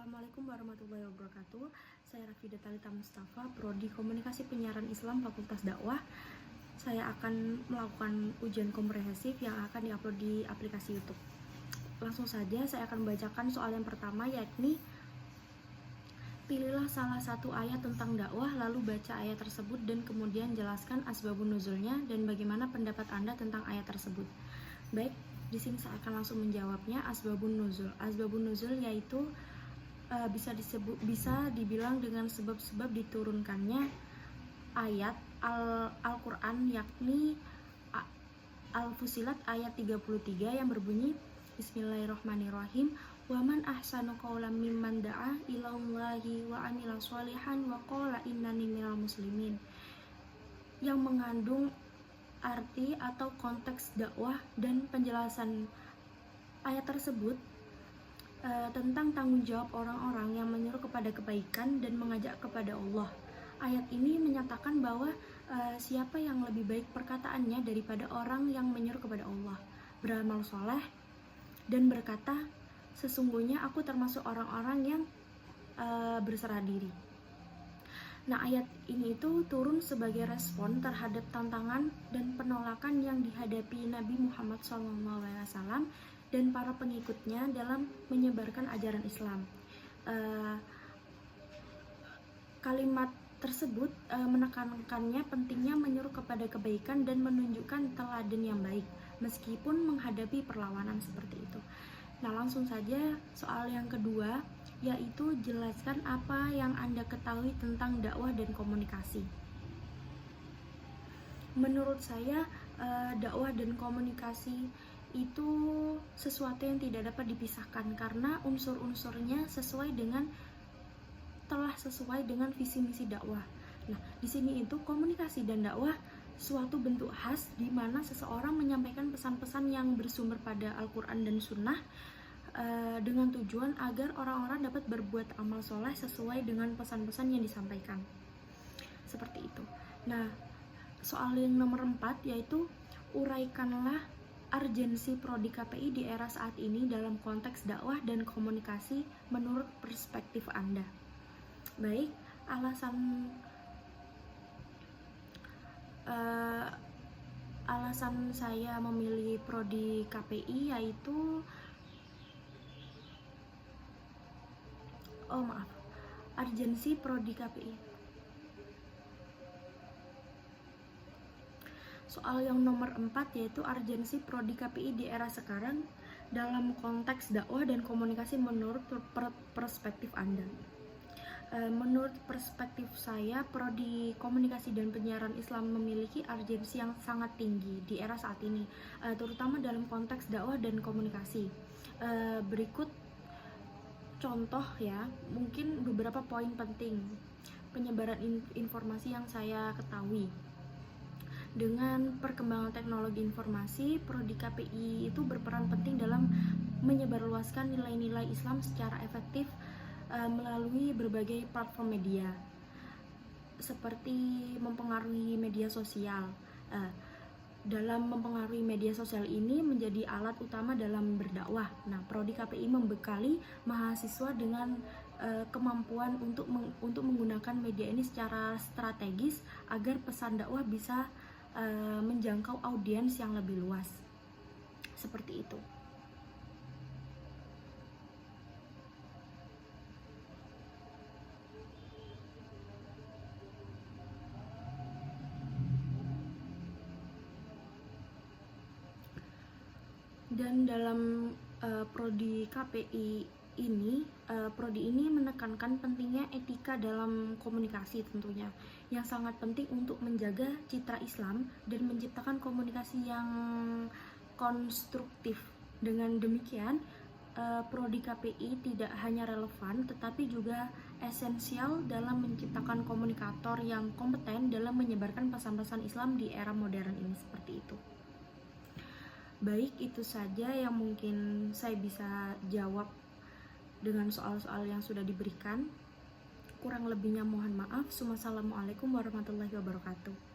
Assalamualaikum warahmatullahi wabarakatuh. Saya Rafida Talita Mustafa, Prodi Komunikasi Penyiaran Islam Fakultas Dakwah. Saya akan melakukan ujian komprehensif yang akan diupload di aplikasi YouTube. Langsung saja saya akan membacakan soal yang pertama, yakni pilihlah salah satu ayat tentang dakwah, lalu baca ayat tersebut dan kemudian jelaskan asbabun nuzulnya dan bagaimana pendapat Anda tentang ayat tersebut. Baik, di sini saya akan langsung menjawabnya. Asbabun nuzul. Asbabun nuzul yaitu bisa dibilang dengan sebab-sebab diturunkannya ayat Al-Quran, yakni Al-Fusilat ayat 33 yang berbunyi Bismillahirrahmanirrahim, waman ahsanu qawlan mimman da'a ilallahi wa amila sholihan wa qala innani minal muslimin, yang mengandung arti atau konteks dakwah dan penjelasan ayat tersebut tentang tanggung jawab orang-orang yang menyeru kepada kebaikan dan mengajak kepada Allah. Ayat ini menyatakan bahwa siapa yang lebih baik perkataannya daripada orang yang menyeru kepada Allah, beramal soleh dan berkata, sesungguhnya aku termasuk orang-orang yang berserah diri. Nah, ayat ini itu turun sebagai respon terhadap tantangan dan penolakan yang dihadapi Nabi Muhammad SAW dan para pengikutnya dalam menyebarkan ajaran Islam. Kalimat tersebut menekankannya pentingnya menyeru kepada kebaikan dan menunjukkan teladan yang baik meskipun menghadapi perlawanan seperti itu. Nah, langsung saja soal yang kedua, yaitu jelaskan apa yang Anda ketahui tentang dakwah dan komunikasi. Menurut saya, dakwah dan komunikasi itu sesuatu yang tidak dapat dipisahkan karena unsur-unsurnya telah sesuai dengan visi misi dakwah. Nah, di sini itu komunikasi dan dakwah suatu bentuk khas di mana seseorang menyampaikan pesan-pesan yang bersumber pada Al-Quran dan Sunnah dengan tujuan agar orang-orang dapat berbuat amal soleh sesuai dengan pesan-pesan yang disampaikan. Seperti itu. Nah, soal yang nomor 4 yaitu uraikanlah urgensi Prodi KPI di era saat ini dalam konteks dakwah dan komunikasi menurut perspektif Anda. Baik, alasan saya memilih Prodi KPI yaitu urgensi Prodi KPI. Soal yang nomor 4 yaitu urgensi Prodi KPI di era sekarang dalam konteks dakwah dan komunikasi menurut perspektif Anda. Menurut perspektif saya, Prodi Komunikasi dan Penyiaran Islam memiliki urgensi yang sangat tinggi di era saat ini, terutama dalam konteks dakwah dan komunikasi. Berikut contoh ya, mungkin beberapa poin penting penyebaran informasi yang saya ketahui. Dengan perkembangan teknologi informasi, Prodi KPI itu berperan penting dalam menyebarluaskan nilai-nilai Islam secara efektif melalui berbagai platform media, seperti mempengaruhi media sosial. Dalam mempengaruhi media sosial ini menjadi alat utama dalam berdakwah. Nah, Prodi KPI membekali mahasiswa dengan kemampuan untuk menggunakan media ini secara strategis agar pesan dakwah bisa menjangkau audiens yang lebih luas. Seperti itu. Dan dalam Prodi KPI ini, Prodi ini menekankan pentingnya etika dalam komunikasi tentunya, yang sangat penting untuk menjaga citra Islam dan menciptakan komunikasi yang konstruktif. Dengan demikian, Prodi KPI tidak hanya relevan, tetapi juga esensial dalam menciptakan komunikator yang kompeten dalam menyebarkan pesan-pesan Islam di era modern ini, seperti itu. Baik, itu saja yang mungkin saya bisa jawab dengan soal-soal yang sudah diberikan. Kurang lebihnya mohon maaf. Wassalamualaikum warahmatullahi wabarakatuh.